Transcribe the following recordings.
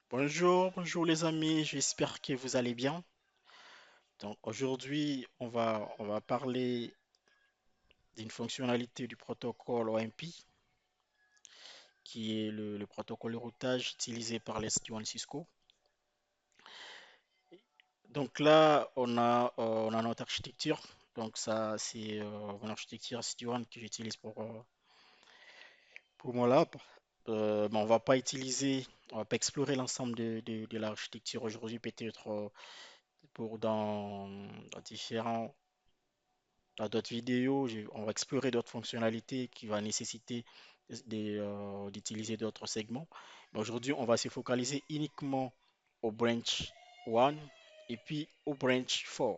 Bonjour les amis, j'espère que vous allez bien. Donc aujourd'hui, on va parler d'une fonctionnalité du protocole OMP, qui est le protocole de routage utilisé par les SD-WAN Cisco. Donc là, on a notre architecture. Donc ça, c'est une architecture SD-WAN que j'utilise pour mon lab. Mais on va pas explorer l'ensemble de l'architecture aujourd'hui, peut-être pour dans différents dans d'autres vidéos, on va explorer d'autres fonctionnalités qui vont nécessiter d'utiliser d'autres segments. Mais aujourd'hui, on va se focaliser uniquement au branch 1 et puis au branch 4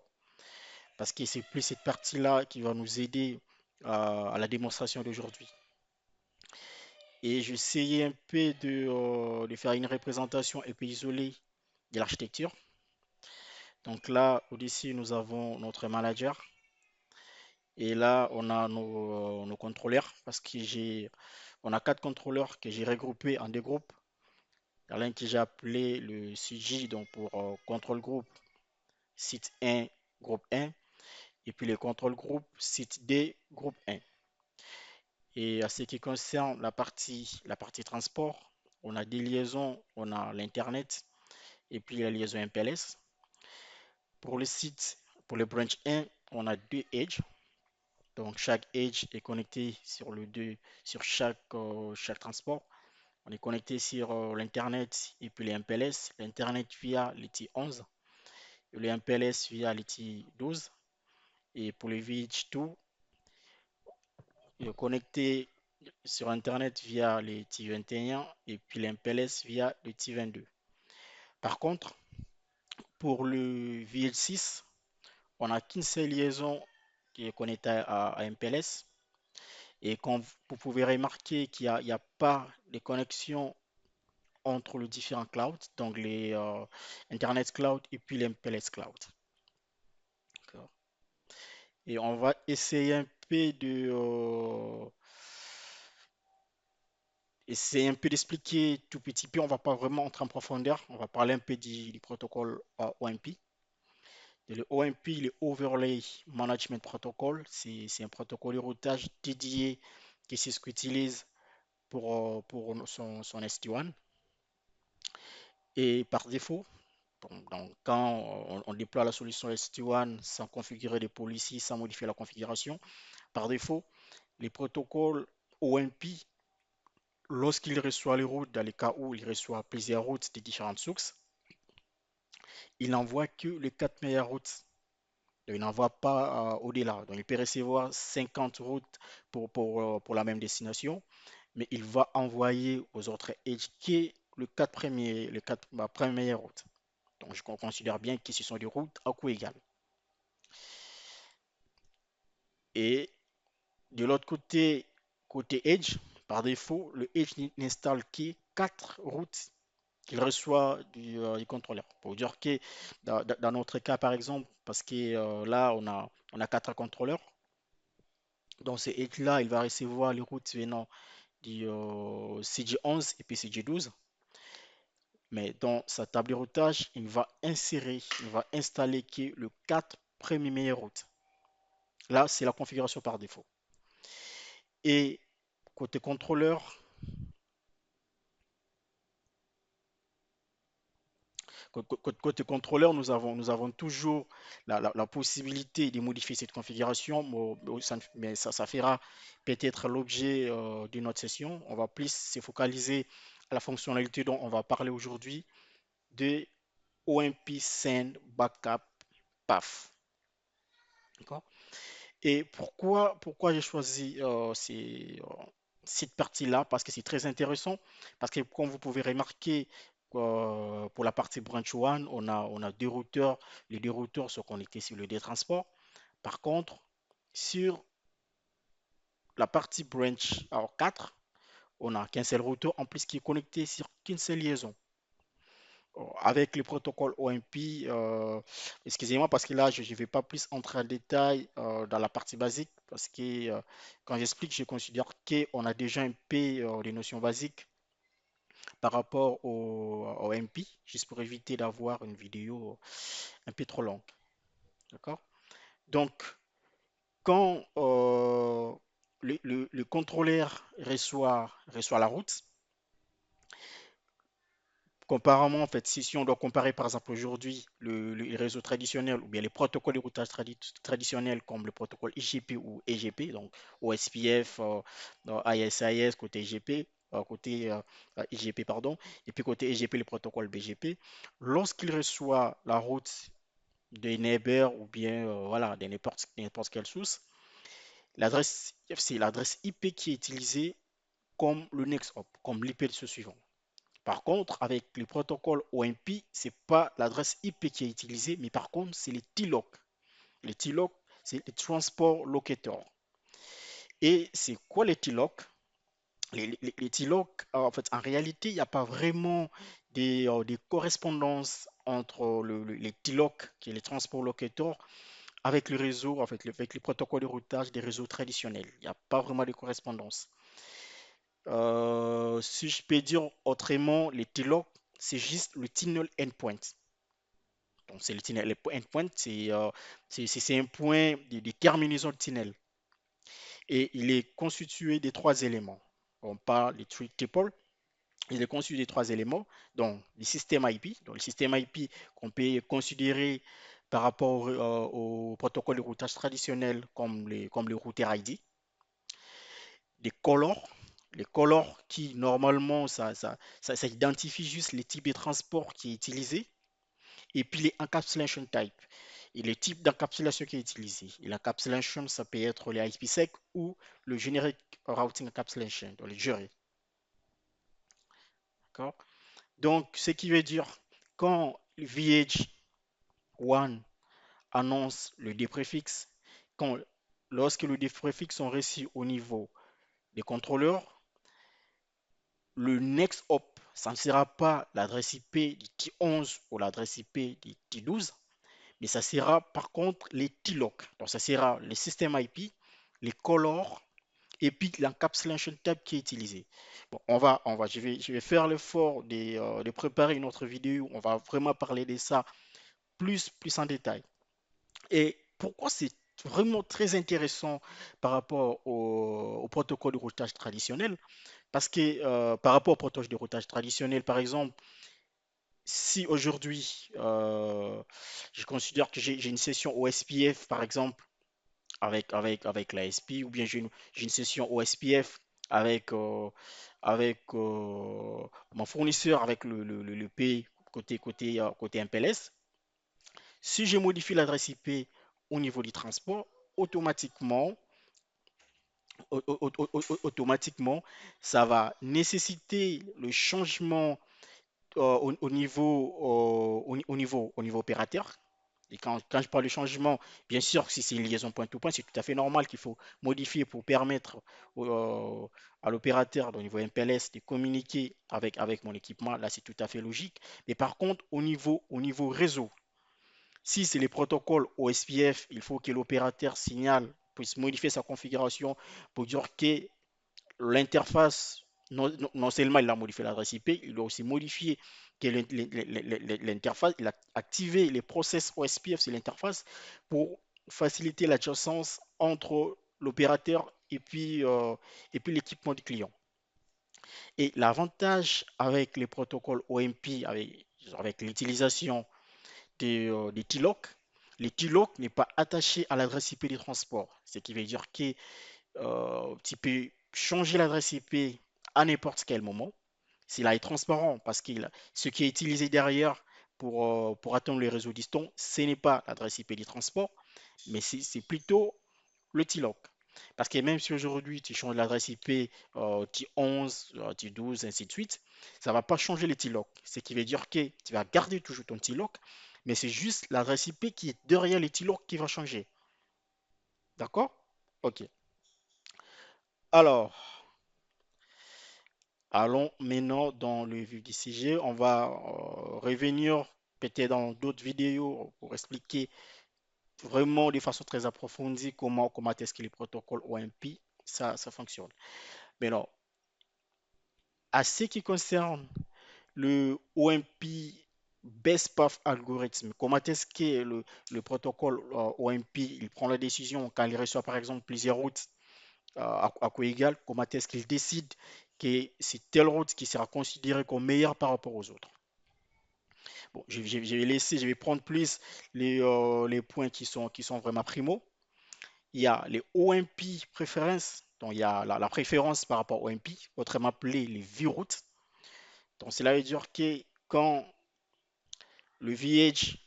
parce que c'est plus cette partie-là qui va nous aider à la démonstration d'aujourd'hui. Et j'essayais un peu de faire une représentation un peu isolée de l'architecture. Donc là, au-dessus, nous avons notre manager. Et là, on a nos contrôleurs parce on a quatre contrôleurs que j'ai regroupés en deux groupes. Il y en a l'un que j'ai appelé le CJ, donc pour contrôle groupe site 1, groupe 1, et puis le contrôle groupe site D, groupe 1. Et à ce qui concerne la partie transport, on a des liaisons, on a l'Internet et puis la liaison MPLS. Pour le site, pour le branch 1, on a deux edge. Donc chaque edge est connecté sur chaque transport. On est connecté sur l'Internet et puis les MPLS. L'Internet via l'IT11 et le MPLS via l'IT12. Et pour le VH2, il est connecté sur Internet via l'IT21 et puis l'MPLS via l'IT22. Par contre, pour le VH6, on n'a qu'une seule liaison qui est connectée à MPLS. Et comme vous pouvez remarquer qu'il n'y a pas de connexion entre les différents clouds, donc les Internet Cloud et puis les MPLS Cloud. D'accord. Et on va essayer d'expliquer tout petit peu. On va pas vraiment entrer en profondeur. On va parler un peu du protocole OMP. Et le OMP, le Overlay Management Protocol, c'est un protocole de routage dédié qui c'est ce qu'utilise pour son SD-WAN. Et par défaut, donc, quand on déploie la solution SD-WAN sans configurer des policies, sans modifier la configuration, par défaut, les protocoles OMP, lorsqu'il reçoit les routes, dans les cas où il reçoit plusieurs routes de différentes sources, il n'envoie que les quatre meilleures routes. Donc, il n'envoie pas au-delà. Donc, il peut recevoir 50 routes pour la même destination, mais il va envoyer aux autres edge qui les quatre premières routes. Donc, je considère bien que ce sont des routes à coût égal. Et de l'autre côté Edge, par défaut, le Edge n'installe que 4 routes qu'il reçoit du contrôleur. Pour dire que dans notre cas, par exemple, parce que là, on a 4 contrôleurs, dans ce Edge-là, il va recevoir les routes venant du CG11 et puis CG12. Mais dans sa table de routage, il va installer que le 4 premières meilleures routes. Là, c'est la configuration par défaut. Et côté contrôleur, côté contrôleur, nous avons toujours la possibilité de modifier cette configuration, mais ça fera peut-être l'objet d'une autre session. On va plus se focaliser à la fonctionnalité dont on va parler aujourd'hui de OMP Send Backup Path. D'accord? Et pourquoi j'ai choisi cette partie-là? Parce que c'est très intéressant. Parce que comme vous pouvez remarquer, pour la partie branch 1, on a deux routeurs. Les deux routeurs sont connectés sur le D-Transport. Par contre, sur la partie branch 4, on n'a qu'un seul routeur en plus qui est connecté sur qu'une seule liaison. Avec le protocole OMP, excusez-moi parce que là, je ne vais pas plus entrer en détail dans la partie basique parce que quand j'explique, je considère qu'on a déjà un peu des notions basiques par rapport OMP, juste pour éviter d'avoir une vidéo un peu trop longue. D'accord? Donc, quand le contrôleur reçoit la route, comparément, en fait, si on doit comparer par exemple aujourd'hui les réseaux traditionnels ou bien les protocoles de routage traditionnels comme le protocole IGP ou EGP, donc OSPF, ISIS côté IGP, côté IGP, pardon, et puis côté EGP, le protocole BGP, lorsqu'il reçoit la route des neighbors ou bien voilà, de n'importe quelle source, l'adresse, c'est l'adresse IP qui est utilisée comme le next hop, comme l'IP de ce suivant. Par contre, avec les protocoles OMP, ce n'est pas l'adresse IP qui est utilisée, mais par contre, c'est les TLOC. Les TLOC, c'est les Transport Locator. Et c'est quoi les TLOC? Les TLOC, en fait, en réalité, il n'y a pas vraiment des correspondances entre les TLOC, qui est les Transport Locator, avec le réseau, en fait, avec les protocoles de routage des réseaux traditionnels. Il n'y a pas vraiment de correspondance. Si je peux dire autrement, les TLOC, c'est juste le tunnel endpoint. Donc, c'est le tunnel endpoint, c'est un point de terminaison de tunnel. Et il est constitué de trois éléments. On parle des three tuple. Il est constitué de trois éléments. Donc, le système IP. Donc, le système IP qu'on peut considérer par rapport au protocole de routage traditionnel comme le router ID. Des colors. Les colors qui, normalement, ça identifie juste les types de transport qui est utilisé. Et puis les encapsulation type. Et le type d'encapsulation qui est utilisé. Et l'encapsulation, ça peut être les IPsec ou le Generic Routing Encapsulation, dans les jurés. D'accord? Donc, ce qui veut dire, quand VH1 annonce le dépréfixe, quand, lorsque le dépréfixe sont reçus au niveau des contrôleurs, le next hop, ça ne sera pas l'adresse IP du T11 ou l'adresse IP du T12, mais ça sera par contre les T-lock. Donc ça sera le système IP, les colors et puis l'encapsulation type qui est utilisé. Bon, je vais faire l'effort de préparer une autre vidéo où on va vraiment parler de ça plus en détail. Et pourquoi c'est vraiment très intéressant par rapport au protocole de routage traditionnel? Parce que par rapport au protocole de routage traditionnel, par exemple, si aujourd'hui je considère que j'ai une session OSPF, par exemple, avec l'ASP, ou bien j'ai une session OSPF avec mon fournisseur, avec le P côté MPLS. Si je modifie l'adresse IP au niveau du transport, automatiquement, automatiquement, ça va nécessiter le changement au niveau opérateur. Et quand je parle de changement, bien sûr, si c'est une liaison point-to-point, c'est tout à fait normal qu'il faut modifier pour permettre à l'opérateur au niveau MPLS de communiquer avec mon équipement. Là, c'est tout à fait logique. Mais par contre, au niveau réseau, si c'est les protocoles OSPF, il faut que l'opérateur signale, puisse modifier sa configuration pour dire que l'interface, non seulement il a modifié l'adresse IP, il a aussi modifié que l'interface, il a activé les process OSPF sur l'interface pour faciliter l'adjacence entre l'opérateur et puis l'équipement du client. Et l'avantage avec les protocoles OMP, avec l'utilisation des TLOC, les TLOC n'est pas attaché à l'adresse IP des transports, ce qui veut dire que tu peux changer l'adresse IP à n'importe quel moment. Cela est transparent parce que ce qui est utilisé derrière pour atteindre les réseaux distants, ce n'est pas l'adresse IP du transport, mais c'est plutôt le TLOC. Parce que même si aujourd'hui tu changes l'adresse IP T11, T12, ainsi de suite, ça ne va pas changer le TLOC. Ce qui veut dire que tu vas garder toujours ton TLOC, mais c'est juste l'adresse IP qui est derrière le TLOC qui va changer. D'accord? Ok. Alors, allons maintenant dans le vif du sujet. On va revenir peut-être dans d'autres vidéos pour expliquer vraiment de façon très approfondie comment est-ce que les protocoles OMP, ça fonctionne. Mais non, à ce qui concerne le OMP Best Path Algorithm. Comment est-ce que le protocole OMP il prend la décision quand il reçoit par exemple plusieurs routes à coégal, comment est-ce qu'il décide que c'est telle route qui sera considérée comme meilleure par rapport aux autres. Bon, je vais laisser, je vais prendre plus les points qui sont vraiment primaux. Il y a les OMP préférences, donc il y a la préférence par rapport au OMP, autrement appelé les V-routes. Donc cela veut dire que quand le VH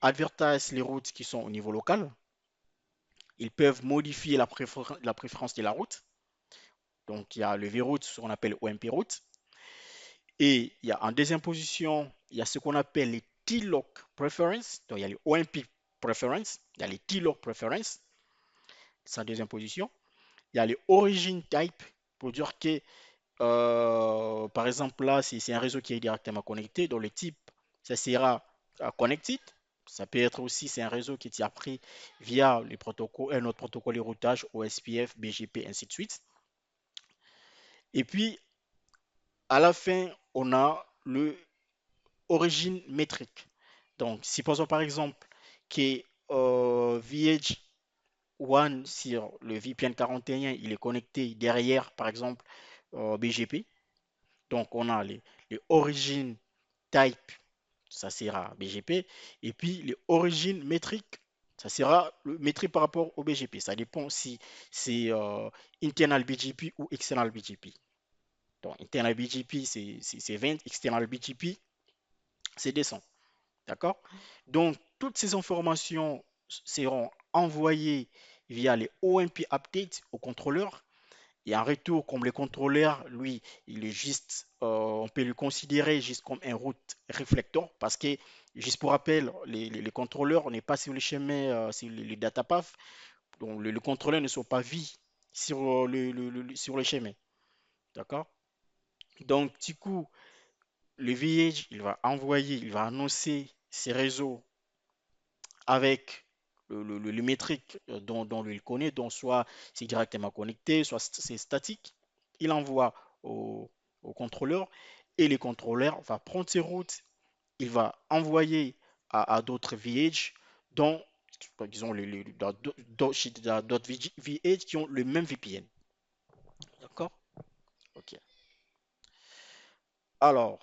advertise les routes qui sont au niveau local, ils peuvent modifier la préférence de la route. Donc il y a le V-route, ce qu'on appelle OMP route. Et il y a en deuxième position, il y a ce qu'on appelle les T-lock preference. Donc il y a les OMP preference, il y a les T-lock preference, c'est en deuxième position. Il y a les origin type pour dire que, par exemple, là, si c'est un réseau qui est directement connecté, donc le type, ça sera connected. Ça peut être aussi, c'est un réseau qui est appris via les protocoles, un autre protocole de routage, OSPF, BGP, ainsi de suite. Et puis, à la fin, on a le origine métrique. Donc, supposons par exemple que VH1 sur le VPN 41, il est connecté derrière, par exemple, BGP. Donc, on a les origines type, ça sera BGP. Et puis, les origines métriques, ça sera le métrique par rapport au BGP. Ça dépend si c'est internal BGP ou external BGP. Donc, internal BGP, c'est 20, external BGP, c'est 200. D'accord? Donc, toutes ces informations seront envoyées via les OMP updates au contrôleur. Et en retour, comme le contrôleur, lui, il est juste, on peut le considérer juste comme un route réflecteur parce que, juste pour rappel, les contrôleurs, on n'est pas sur le chemin, sur les data paths, donc le contrôleur ne sont pas vus sur sur le chemin. D'accord? Donc, du coup, le VH, il va envoyer, il va annoncer ces réseaux avec le métrique dont il connaît, donc soit c'est directement connecté, soit c'est statique. Il envoie au contrôleur et le contrôleur va prendre ses routes, il va envoyer à d'autres VH dont, disons, d'autres VH qui ont le même VPN. D'accord? Ok. Alors,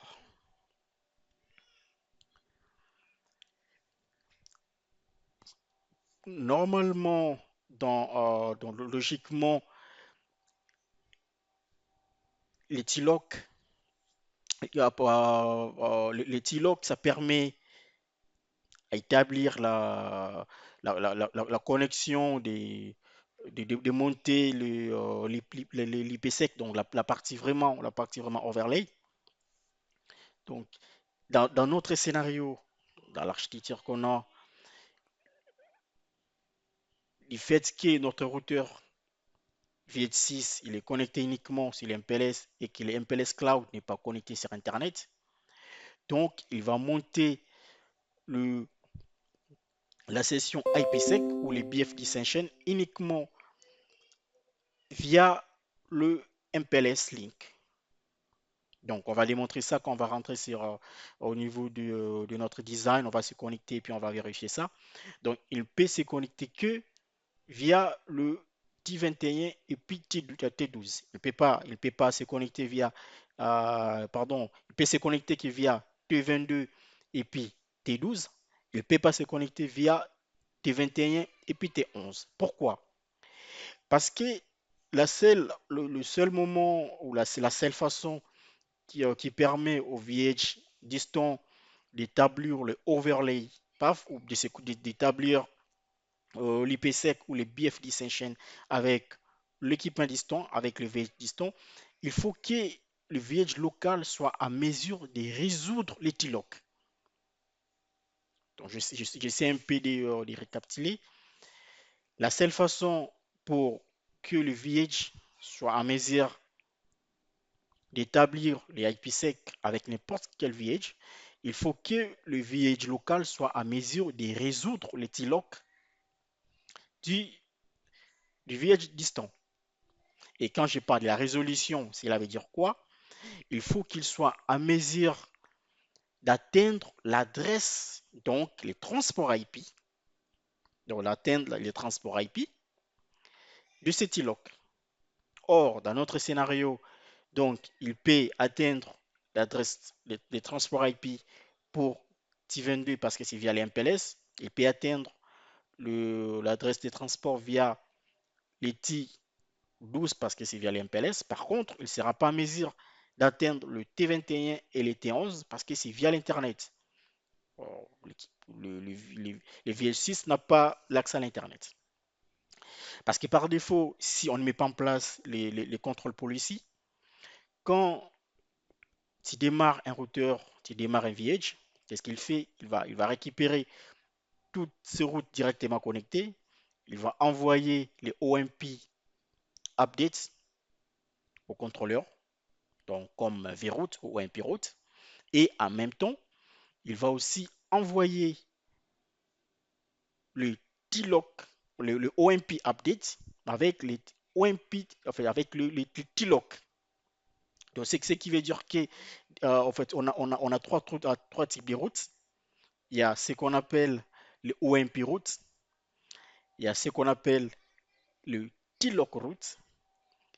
normalement, logiquement, les TLOC, les TLOC, ça permet à établir la connexion de monter l'IPsec, donc la partie vraiment overlay. Donc, dans notre scénario, dans l'architecture qu'on a, du fait que notre routeur VH6, il est connecté uniquement sur l'MPLS et que le MPLS Cloud n'est pas connecté sur Internet, donc il va monter le, la session IPsec ou les BFD Session uniquement via le MPLS Link. Donc, on va démontrer ça quand on va rentrer au niveau de notre design. On va se connecter et puis on va vérifier ça. Donc, il peut se connecter que via le T21 et puis T12. Il peut pas se connecter via, pardon, il peut se connecter que via T22 et puis T12. Il ne peut pas se connecter via T21 et puis T11. Pourquoi? Parce que le seul moment ou c'est la seule façon qui permet au VH distant d'établir le overlay PAF ou d'établir l'IPsec ou les BFD Session avec l'équipement distant, avec le VH distant, il faut que le VH local soit à mesure de résoudre les TLOC. Donc, j'essaie un peu de récapituler. La seule façon pour que le VH soit à mesure d'établir les IPsec avec n'importe quel VH, il faut que le VH local soit à mesure de résoudre les TLOC du, du VH distant. Et quand je parle de la résolution, cela veut dire quoi? il faut qu'il soit à mesure d'atteindre l'adresse, donc les transports IP, donc d'atteindre les transports IP de cet ILOC. Or, dans notre scénario, donc, il peut atteindre l'adresse des transports IP pour T22 parce que c'est via les MPLS. Il peut atteindre l'adresse des transports via les T12 parce que c'est via les MPLS. Par contre, il ne sera pas en mesure d'atteindre le T21 et les T11 parce que c'est via l'Internet. Le VL6 n'a pas l'accès à l'Internet. Parce que par défaut, si on ne met pas en place les contrôles policiers, quand tu démarres un routeur, tu démarres un VH, qu'est-ce qu'il fait? Il va récupérer toutes ces routes directement connectées. Il va envoyer les OMP updates au contrôleur, donc comme vroute ou OMP route. Et en même temps, il va aussi envoyer le TLOC, le OMP update avec les OMP, enfin avec le TLOC. Donc, c'est ce qui veut dire que, en fait, on a trois types de routes. Il y a ce qu'on appelle les OMP routes, il y a ce qu'on appelle le TLOC route,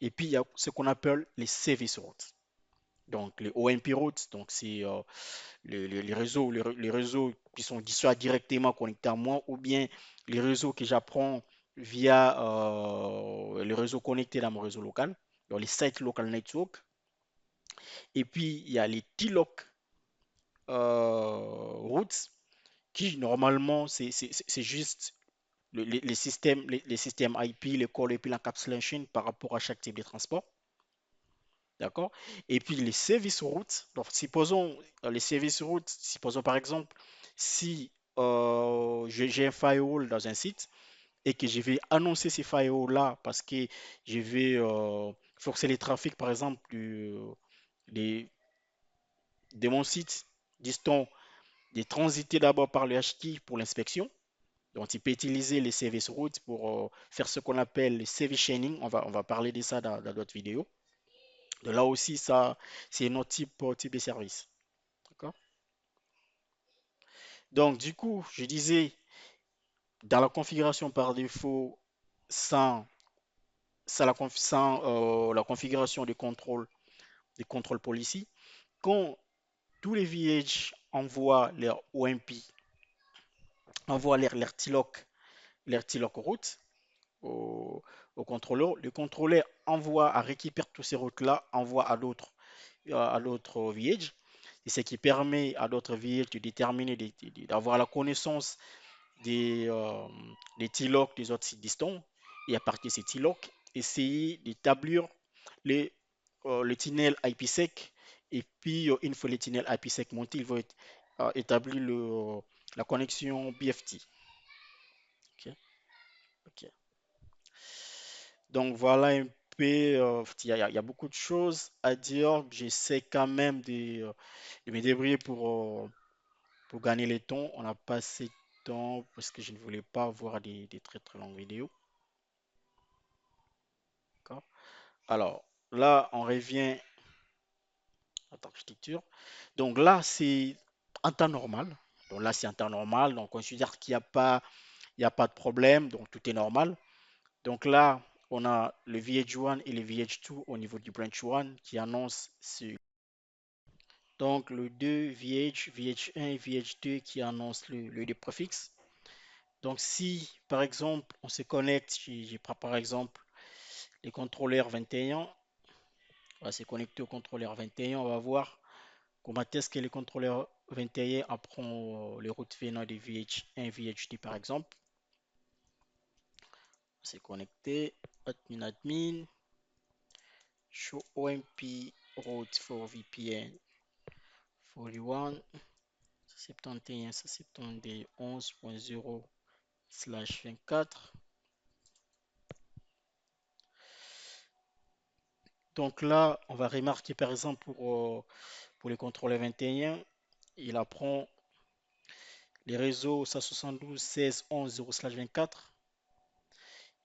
et puis il y a ce qu'on appelle les service routes. Donc, les OMP routes, donc c'est les réseaux, les réseaux qui sont directement connectés à moi, ou bien les réseaux que j'apprends via les réseaux connectés dans mon réseau local, donc les sites local network. Et puis, il y a les TLOC routes, qui normalement, c'est juste les systèmes IP, les calls et puis l'encapsulation par rapport à chaque type de transport. D'accord? Et puis les services routes. Donc, supposons les services routes, supposons par exemple, si j'ai un firewall dans un site et que je vais annoncer ces firewalls-là parce que je vais forcer les trafics, par exemple, des- de mon site distant de transiter d'abord par le HT pour l'inspection. Donc, il peut utiliser les services routes pour faire ce qu'on appelle le service chaining. On va parler de ça dans d'autres vidéos. De là aussi, ça, c'est un autre type de service. D'accord? Donc, du coup, je disais, dans la configuration par défaut, sans, sans la configuration des contrôles policy, quand tous les VH envoient leur OMP, envoient leur TLOC route au, au contrôleur, le contrôleur envoie à récupérer toutes ces routes-là, envoie à d'autres VH, et ce qui permet à d'autres VH de déterminer, d'avoir la connaissance des TLOC des autres sites distants, et à partir de ces TLOC, essayer d'établir les, le tunnel IPsec, et puis une fois le tunnel IPsec monté, il va établir la connexion BFT. Ok, ok. Donc voilà un peu, il y a beaucoup de choses à dire. J'essaie quand même de me débrouiller pour gagner le temps. On n'a pas assez de temps parce que je ne voulais pas avoir des très très longues vidéos. D'accord. Alors là, on revient à l'architecture. Donc là, c'est en temps normal. Donc là, c'est en temps normal. Donc on considère il y a pas de problème. Donc tout est normal. Donc là, on a le VH1 et le VH2 au niveau du branch 1 qui annoncent donc le 2 VH, VH1 et VH2 qui annoncent le préfixe. Donc si par exemple on se connecte, j'ai pas par exemple les contrôleurs 21, on va se connecter au contrôleur 21, on va voir comment est-ce que le contrôleur 21 apprend les routes venant des VH1, VH2 par exemple. On s'est connecté, admin, show OMP route for VPN 41, 71, 70, 11.0/24. Donc là, on va remarquer par exemple pour les contrôleurs 21, il apprend les réseaux 172, 16, 11, 0/24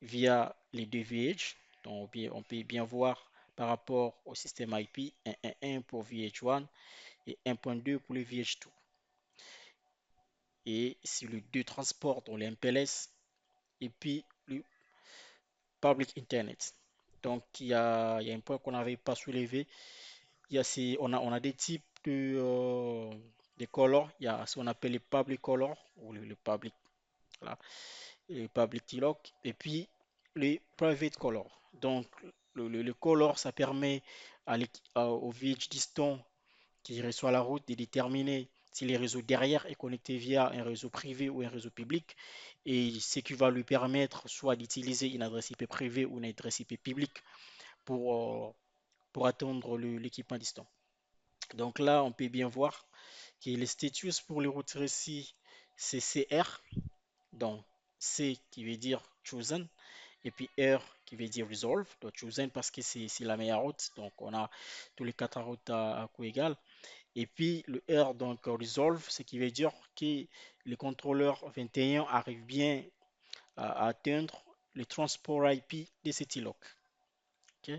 via les deux VH. Donc on peut bien voir par rapport au système IP, 1.1.1 pour VH1 et 1.2 pour le VH2. Et sur le deux transports dans les MPLS et puis le public internet. Donc il y a un point qu'on n'avait pas soulevé. On a des types de colors. Il y a ce qu'on appelle les public colors ou le public, voilà, le public TLOC et puis les private colors. Donc le color, ça permet au VH distant qui reçoit la route de déterminer si le réseau derrière est connecté via un réseau privé ou un réseau public et ce qui va lui permettre soit d'utiliser une adresse IP privée ou une adresse IP publique pour atteindre l'équipement distant. Donc là, on peut bien voir que le status pour les routes récits, c'est CR, donc C qui veut dire chosen, et puis R qui veut dire resolve. Donc chosen parce que c'est la meilleure route, donc on a tous les quatre routes à coût égal. Et puis le R, donc resolve, ce qui veut dire que le contrôleur 21 arrive bien à atteindre le transport IP de cet ILOC. Ok.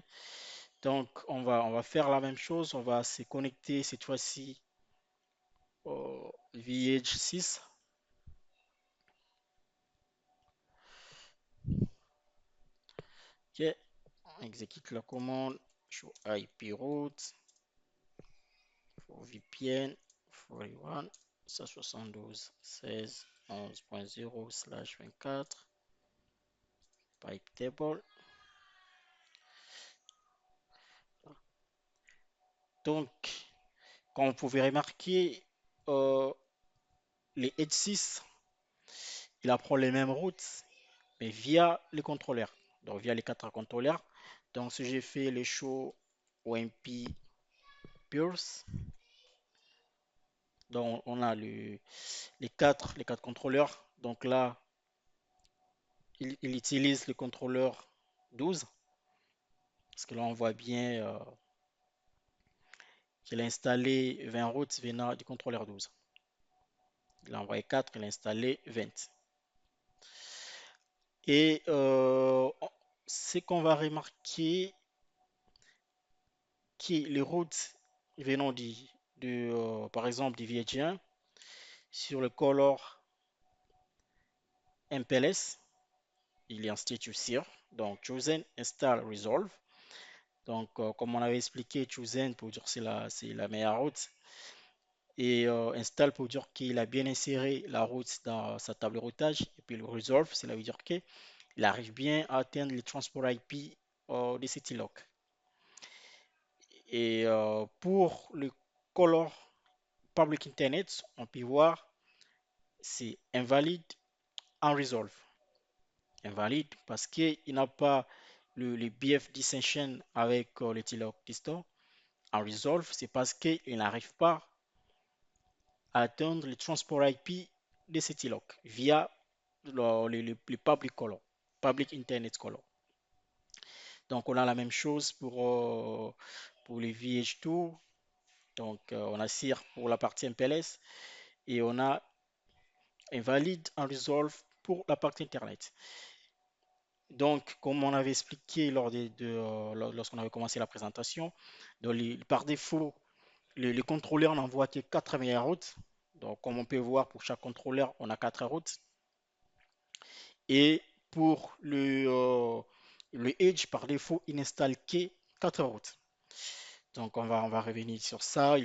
Donc on va faire la même chose, on va se connecter cette fois-ci au VH6. Ok. On exécute la commande show IP route for VPN 41 172 16 11.0/24 pipe table. Donc, comme vous pouvez remarquer, euh, les Edge 6, il apprend les mêmes routes, mais via les contrôleurs. Donc, via les quatre contrôleurs. Donc, si j'ai fait le show OMP Pulse, donc on a les quatre contrôleurs. Donc là, il utilise le contrôleur 12, parce que là, on voit bien qu'il a installé 20 routes venant du contrôleur 12. Il a envoyé 4, il a installé 20. Et ce qu'on va remarquer, que les routes venant par exemple, du Vietnam, sur le color MPLS, il est en statut SIR, donc chosen, install, resolve. Donc, comme on avait expliqué, chosen pour dire que c'est la meilleure route et install pour dire qu'il a bien inséré la route dans sa table de routage. Et puis le resolve, cela veut dire qu'il arrive bien à atteindre le transport IP de CityLock. Et pour le color public internet, on peut voir c'est invalide en resolve. Invalide parce qu'il n'a pas le BF dissension avec le TLOC distant. En resolve, c'est parce qu'il n'arrive pas à atteindre le transport IP de ce TLOC via le public color, public internet color. Donc on a la même chose pour les VH2. Donc on a CIR pour la partie MPLS et on a invalide en resolve pour la partie internet. Donc, comme on avait expliqué lorsqu'on avait commencé la présentation, par défaut, les contrôleurs n'envoient que 4 meilleures routes. Donc, comme on peut voir, pour chaque contrôleur, on a 4 routes. Et pour le Edge, par défaut, il n'installe que 4 routes. Donc, on va revenir sur ça.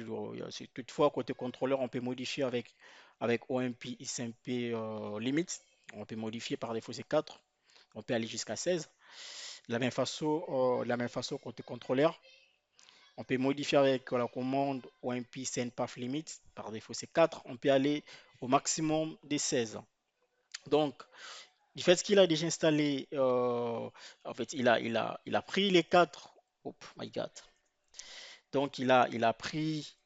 Toutefois, côté contrôleur, on peut modifier avec OMP, XMP limit. On peut modifier par défaut ces 4. On peut aller jusqu'à 16. La même façon côté contrôleur, on peut modifier avec la commande OMP send path limit. Par défaut, c'est 4. On peut aller au maximum des 16. Donc, du fait qu'il a déjà installé, en fait, il a pris les 4. Oh my God. Donc, il a pris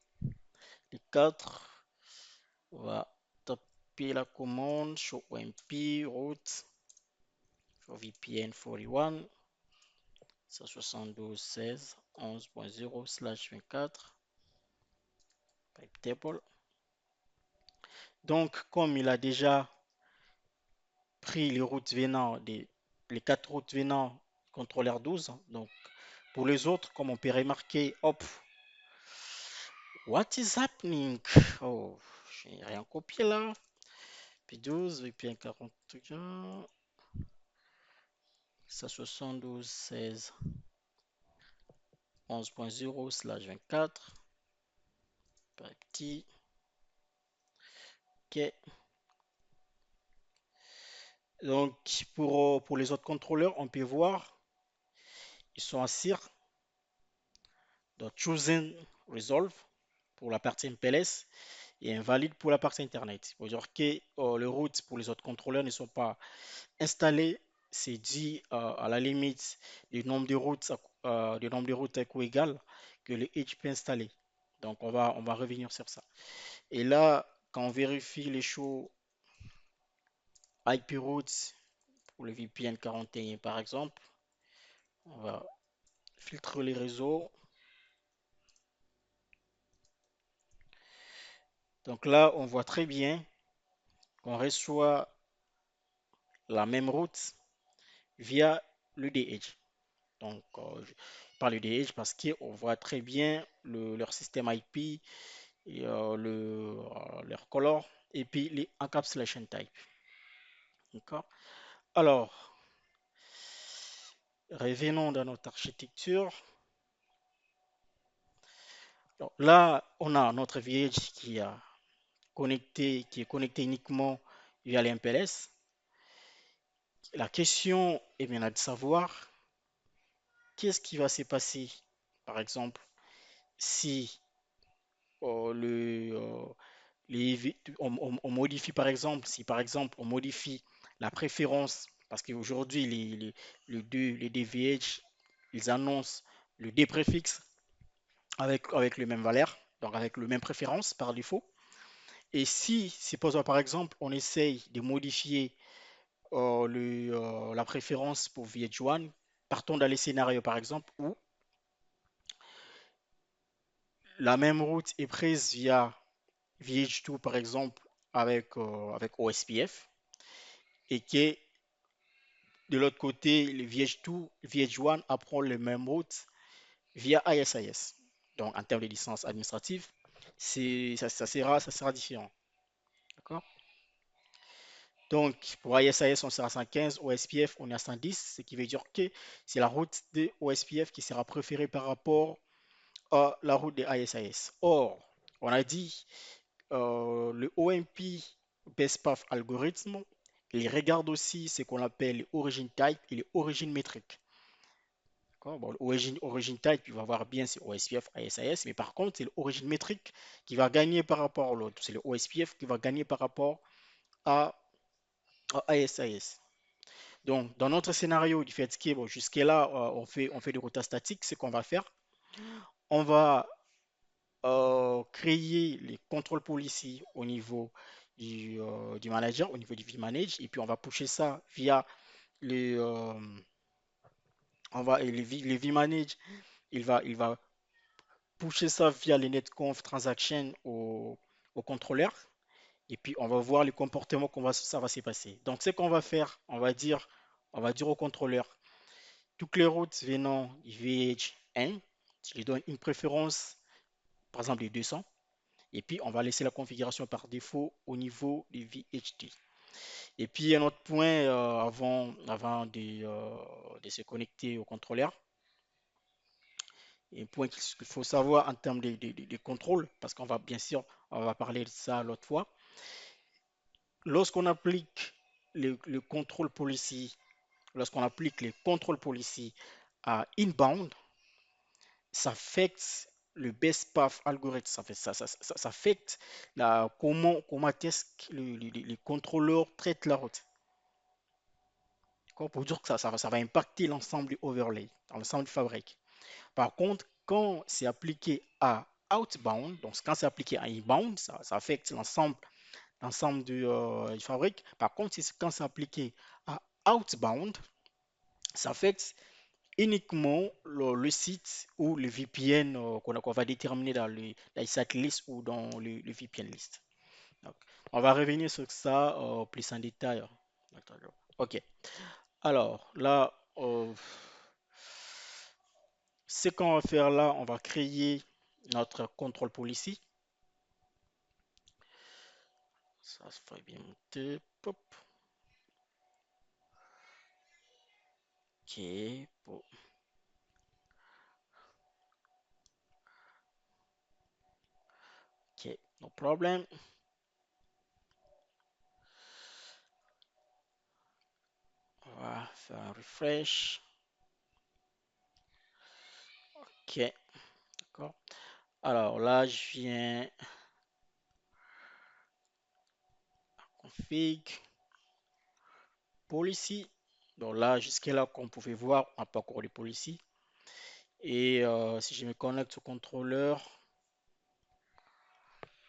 les 4. On va taper la commande show OMP route for VPN 41. 172 16 11.0/24 pipe table. Donc, comme il a déjà pris les routes venant les 4 routes venant contrôleur 12, donc Pour les autres, comme on peut remarquer, hop, what is happening? Oh, j'ai rien copié là. P12, VPN 41, 172, 16, 11.0/24, petit, ok. Donc, pour les autres contrôleurs, on peut voir, ils sont à CIR, donc choosing resolve pour la partie MPLS et invalide pour la partie Internet. Pour dire que les routes pour les autres contrôleurs ne sont pas installées, c'est dit à la limite du nombre de routes est égal que le Edge peut installer. Donc, on va revenir sur ça. Et là, quand on vérifie les shows IP routes pour le VPN 41 par exemple, on va filtrer les réseaux. Donc là, on voit très bien qu'on reçoit la même route via l'UDH. Donc, je parle l'UDH parce qu'on voit très bien leur système IP et leur color et puis les encapsulation type. D'accord? Alors, revenons dans notre architecture. Donc, là, on a notre VH qui est connecté uniquement via l'MPLS. La question est maintenant de savoir qu'est-ce qui va se passer, par exemple, si on modifie, par exemple, si par exemple on modifie la préférence, parce qu'aujourd'hui, les DVH, ils annoncent le D préfixe avec le même valeur, donc avec le même préférence par défaut. Et si, supposons par exemple, on essaye de modifier la préférence pour VH1, partons dans les scénarios par exemple où la même route est prise via VH2 par exemple avec OSPF et que de l'autre côté, le VH2, VH1 apprend les mêmes routes via ISIS. Donc en termes de licence administrative, ça sera différent. D'accord? Donc, pour ISIS, on sera à 115, OSPF, on est à 110, ce qui veut dire que c'est la route de OSPF qui sera préférée par rapport à la route de ISIS. Or, on a dit le OMP Best Path Algorithm, il regarde aussi ce qu'on appelle origin type et les origines métriques. Bon, origin type, il va voir bien c'est OSPF, ISIS, mais par contre, c'est l'origine métrique qui va gagner par rapport à l'autre. C'est le OSPF qui va gagner par rapport à, à ISIS. Donc, dans notre scénario du fait que bon, jusque-là, on fait des quotas statiques, ce qu'on va faire, on va créer les contrôles policiers au niveau du manager, au niveau du vManage, et puis on va pusher ça via les, euh, le vManage, il va pusher ça via les netconf transactions au contrôleur, et puis on va voir les comportements ça va se passer. Donc, ce qu'on va faire, on va dire au contrôleur, toutes les routes venant du VH1, je lui donne une préférence, par exemple de 200, et puis on va laisser la configuration par défaut au niveau du VHT. Et puis un autre point avant de se connecter au contrôleur, un point qu'il faut savoir en termes de contrôle, parce qu'on va bien sûr, on va parler de ça l'autre fois. Lorsqu'on applique le contrôle policy, lorsqu'on applique les contrôles policy à inbound, ça affecte le best path algorithm, ça affecte comment est-ce que les contrôleurs traitent la route. Pour dire que ça va impacter l'ensemble du overlay, l'ensemble du fabrique. Par contre, quand c'est appliqué à outbound, donc quand c'est appliqué à inbound, ça affecte l'ensemble du fabrique. Par contre, quand c'est appliqué à outbound, ça affecte uniquement le site ou le VPN qu'on va déterminer dans la site list ou dans le VPN list. Donc, on va revenir sur ça plus en détail. Ok. Alors là, ce qu'on va faire là, on va créer notre contrôle policy. Ça se ferait bien monter. Pop. Ok. Bon. Ok. No problem. On va faire un refresh. Ok. D'accord. Alors là, je viens config policy. Donc là, jusqu'à là, comme vous pouvez voir, on n'a pas encore de policy. Et si je me connecte au contrôleur,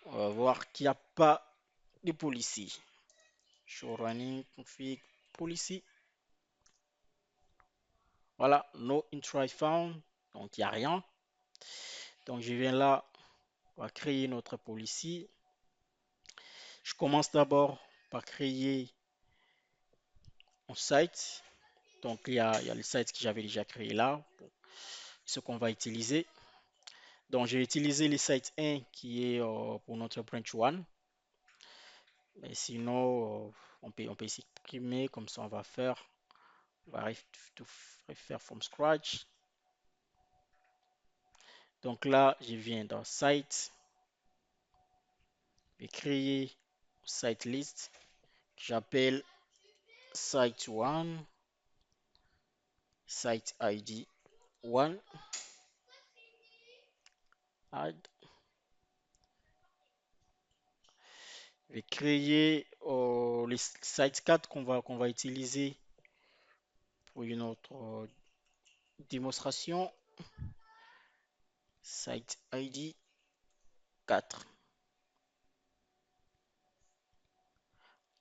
on va voir qu'il n'y a pas de policy. Show running config policy. Voilà, no entry found. Donc il n'y a rien. Donc je viens là, on va créer notre policy. Je commence d'abord par créer un site. Donc il y a le site que j'avais déjà créé là, ce qu'on va utiliser. Donc j'ai utilisé le site 1 qui est pour notre branch 1. Mais sinon, on peut supprimer, comme ça on va faire. On va refaire from scratch. Donc là, je viens dans site. Je vais créer site list que j'appelle site 1, site ID 1, add. Je vais créer les site 4 qu'on va utiliser pour une autre démonstration. Site ID 4.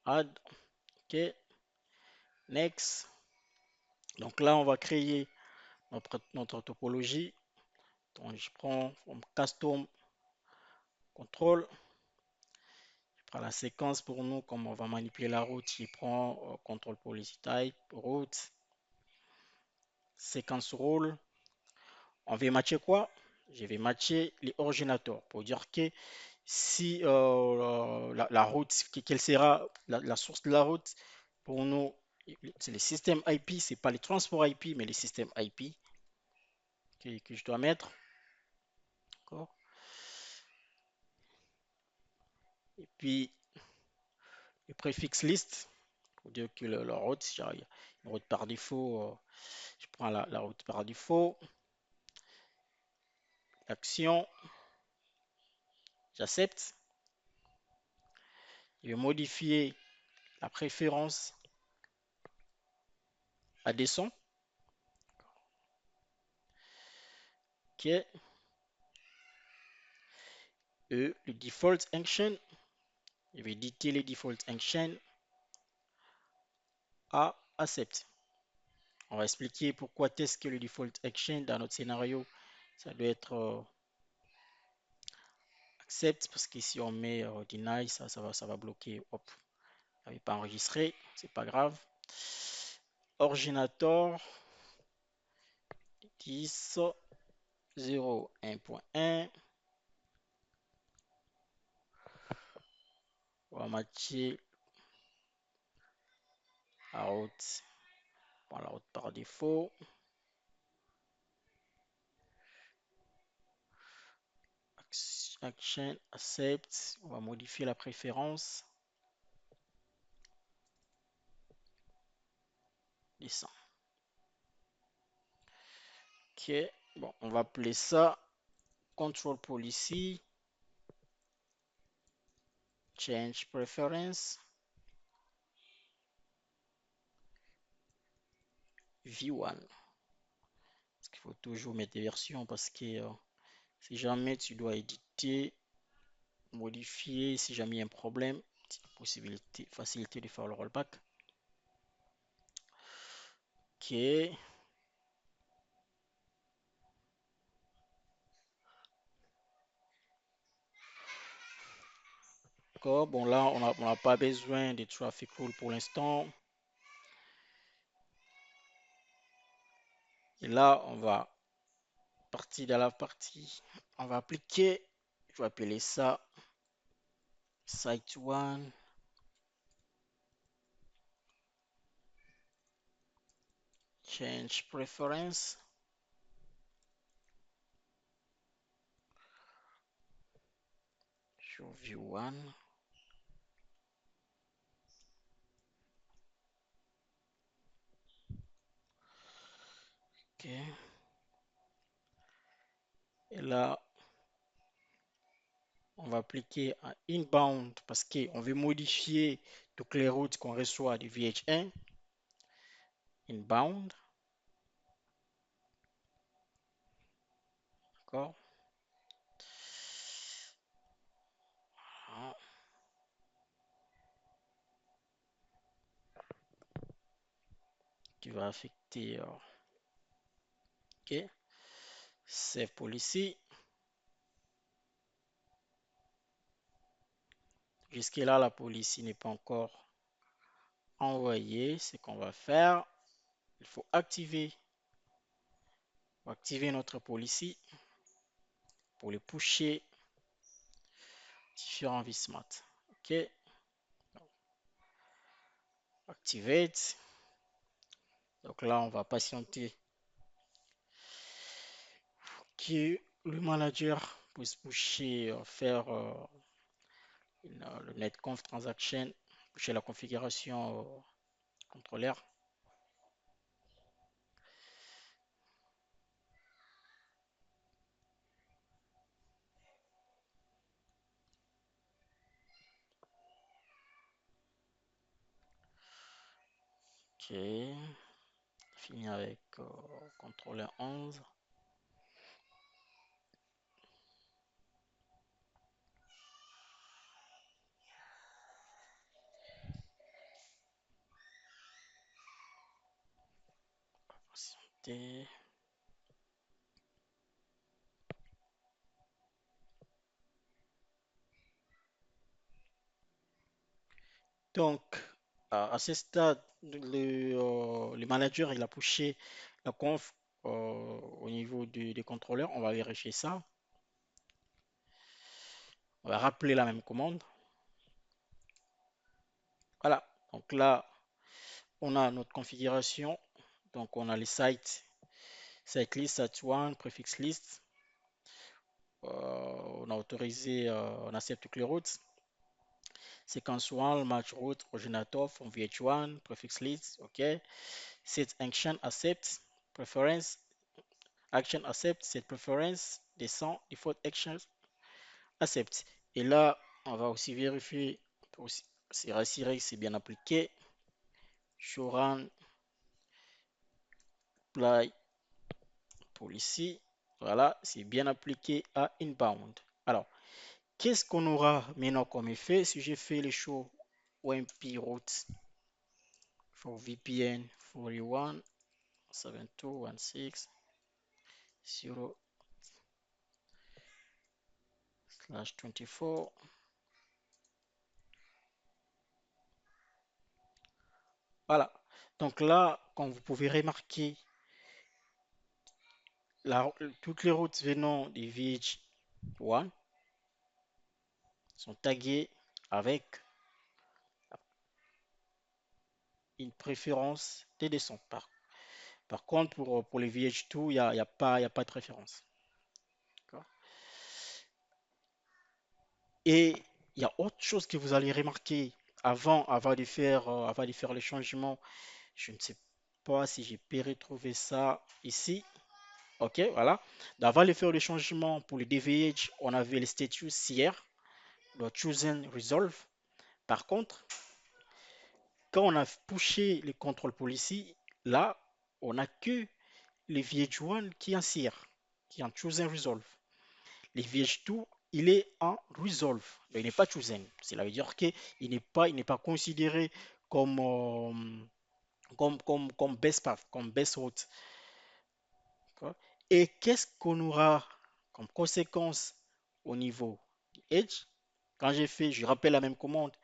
Add. OK. Next. Donc là, on va créer notre topologie. Donc je prends custom control. Je prends la séquence pour nous, comme on va manipuler la route. Je prends control policy type, route, séquence role. On va matcher quoi? Je vais matcher les originateurs pour dire que si la route, quelle sera la source de la route pour nous, c'est le système IP, c'est pas les transports IP, mais les systèmes IP que je dois mettre. D'accord. Et puis le préfixe list pour dire que la route, si il y a une route par défaut, je prends la route par défaut. Action, j'accepte. Je vais modifier la préférence à descend. OK. Le default action, je vais dicter les default action à accept. On va expliquer pourquoi est-ce que le default action dans notre scénario, ça doit être accept, parce que si on met deny, ça va bloquer. Hop, n'avait pas enregistré, c'est pas grave. Ordinateur 10 0 1.1. On va matcher la route. Bon, la route par défaut. Action, accept. On va modifier la préférence. Descend. Ok. Bon, on va appeler ça control policy. Change preference. V1. Parce qu'il faut toujours mettre des versions parce que si jamais tu dois éditer, modifier, si jamais il y a un problème, possibilité, facilité de faire le rollback. Ok. D'accord. Bon, là, on n'a pas besoin de traffic rule pour l'instant. Et là, on va dans la partie, on va appliquer, je vais appeler ça site 1, change preference, show view 1, ok. Et là, on va appliquer un inbound parce qu'on veut modifier toutes les routes qu'on reçoit du VH1, inbound, d'accord. Ah, qui va affecter, ok, save policy. Jusque là, la police n'est pas encore envoyée. Ce qu'on va faire, il faut activer notre policy pour le pusher différents vSmart. Ok, activate. Donc là, on va patienter que le manager puisse pusher, faire le netconf transaction, pusher la configuration contrôleur. Ok, fini avec contrôleur 11. Patienter. Donc, à ce stade, le manager, il a pushé la conf au niveau des contrôleurs. On va vérifier ça. On va rappeler la même commande. Voilà. Donc là, on a notre configuration. Donc, on a les sites, site list, site one, prefix list. On a autorisé, on accepte toutes les routes. Séquence 1, match route, originator from VH1, prefix list, OK. Set action accept, preference, action accept, set preference, descend, default actions, accept. Et là, on va aussi vérifier pour s'assurer que c'est bien appliqué. Show run, apply policy. Voilà, c'est bien appliqué à inbound. Alors, qu'est-ce qu'on aura maintenant comme effet si j'ai fait le show OMP route for VPN 41 72.160/24. Voilà. Donc là, comme vous pouvez remarquer, toutes les routes venant du VH1 sont taguées avec une préférence de descente. Par contre, pour les VH2, il y a pas de préférence. Et il y a autre chose que vous allez remarquer avant de faire les changements. Je ne sais pas si j'ai pu retrouver ça ici. OK, voilà. Avant de faire le changement pour le DVH, on avait le status hier, le chosen resolve. Par contre, quand on a pushé le contrôle policy, là, on n'a que le VH1 qui est en CR, qui est en chosen resolve. Le VH2, il est en resolve. Donc, il n'est pas chosen. Cela veut dire qu'il n'est pas considéré comme, comme best path, comme best route. Et qu'est-ce qu'on aura comme conséquence au niveau du Edge? Quand je rappelle la même commande,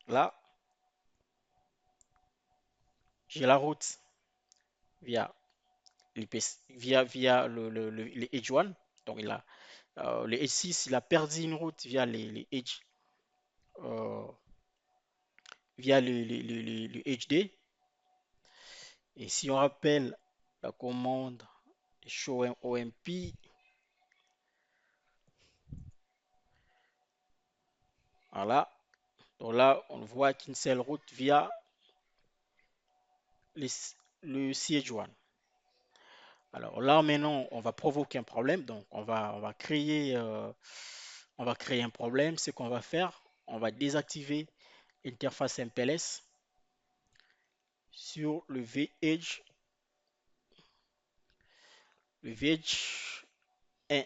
là, j'ai la route via via les Edge 1. Donc, le Edge 6, il a perdu une route via les Edge, euh, via le HD. Et si on rappelle la commande show OMP, voilà. Donc là, on voit qu'une seule route via les- le CH1. Alors là, maintenant, on va provoquer un problème. Donc, on va créer un problème. Ce qu'on va faire, on va désactiver l'interface MPLS sur le VH 1.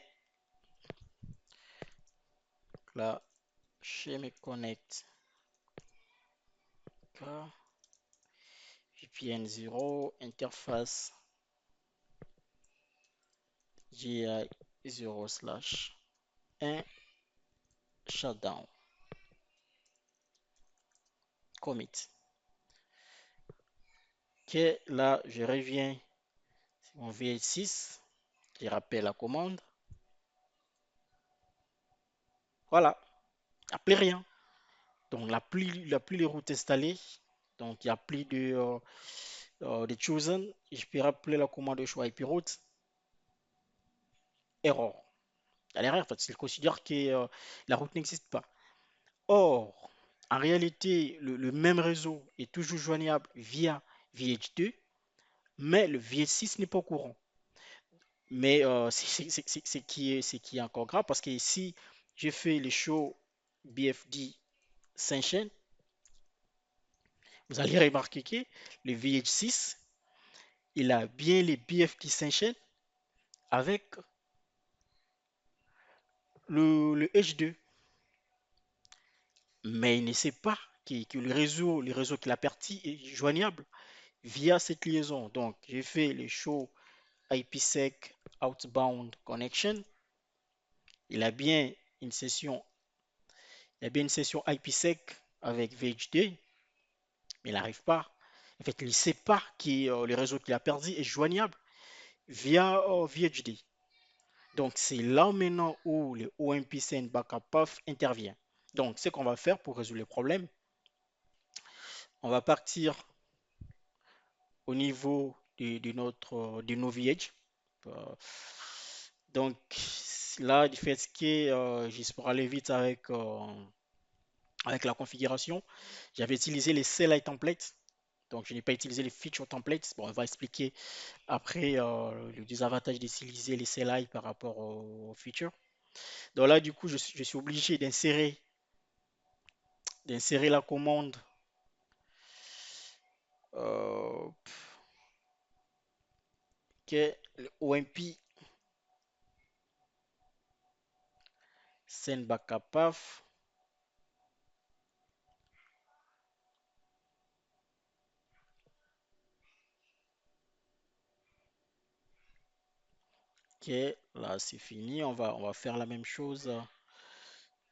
Là, je me connecte. VPN 0, interface GI 0/1 shutdown. Commit. Ok, là, je reviens sur mon VH6. Je rappelle la commande. Voilà, il n'y a plus rien. Donc, il n'y a plus les routes installées. Donc, il n'y a plus de chosen. Je peux rappeler la commande de choix IP route. Error. Il y a l'erreur en fait. Il considère que la route n'existe pas. Or, en réalité, le même réseau est toujours joignable via VH2, mais le VH6 n'est pas au courant. Mais c'est qui est encore grave parce que ici, je fais le show BFD 5 chaînes, vous allez remarquer que le VH6, il a bien les BFD 5 chaînes avec le H2, mais il ne sait pas que le réseau qu'il a parti est joignable via cette liaison. Donc, j'ai fait le show IPsec outbound connection. Il a bien une session, il a bien une session IPsec avec VHD, mais il n'arrive pas. En fait, il ne sait pas que le réseau qu'il a perdu est joignable via VHD. Donc, c'est là maintenant où le OMP Send Backup Path intervient. Donc, ce qu'on va faire pour résoudre le problème, on va partir au niveau de nos VH. Euh, donc, là, du fait que, juste pour aller vite avec la configuration, j'avais utilisé les CLI templates. Donc, je n'ai pas utilisé les feature templates. Bon, on va expliquer après le désavantage d'utiliser les CLI par rapport aux features. Donc là, du coup, je suis obligé d'insérer la commande euh, qui est le OMP send backup path. Ok, là c'est fini. On va faire la même chose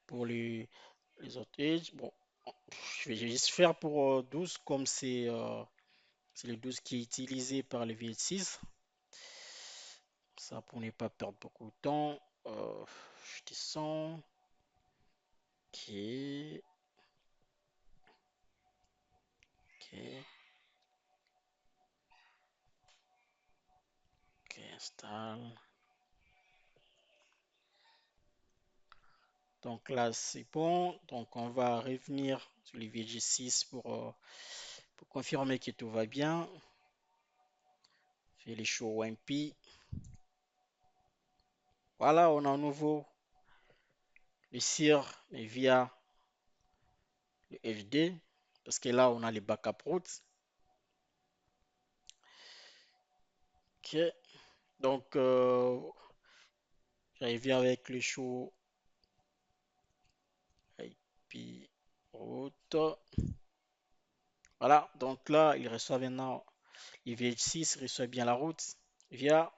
pour les autres edge. Bon, je vais juste faire pour 12 comme c'est le 12 qui est utilisé par le VH6. Ça pour ne pas perdre beaucoup de temps. Je descends. Ok, ok, ok, installe. Donc là c'est bon. Donc on va revenir sur le VG6 pour confirmer que tout va bien. Fais les show MP. Voilà, on a à nouveau le CIR mais via le FD. Parce que là, on a les backup routes. Ok. Donc, j'arrive avec le show IP route. Voilà. Donc là, il reçoit maintenant, le VH6 reçoit bien la route via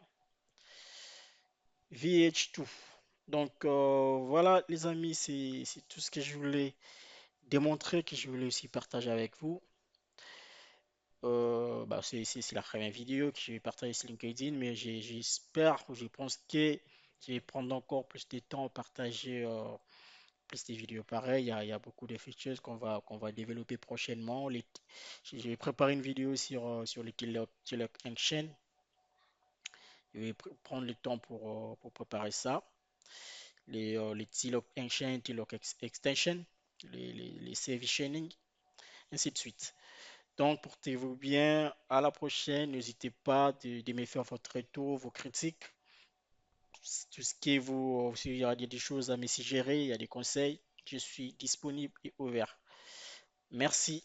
VH2. Donc, voilà, les amis, c'est tout ce que je voulais démontrer, que je voulais aussi partager avec vous. Bah, c'est la première vidéo que je vais partager sur LinkedIn, mais j'espère, je pense que je vais prendre encore plus de temps à partager plus de vidéos pareilles. Il y a beaucoup de features qu'on va développer prochainement. Je vais préparer une vidéo sur le Tilloc Action. Je vais prendre le temps pour préparer ça. Les Tilloc Action, Extension, les service chaining, ainsi de suite. Donc, portez-vous bien. À la prochaine. N'hésitez pas de me faire votre retour, vos critiques, tout ce qui est vous, s'il y a des choses à me suggérer, il y a des conseils. Je suis disponible et ouvert. Merci.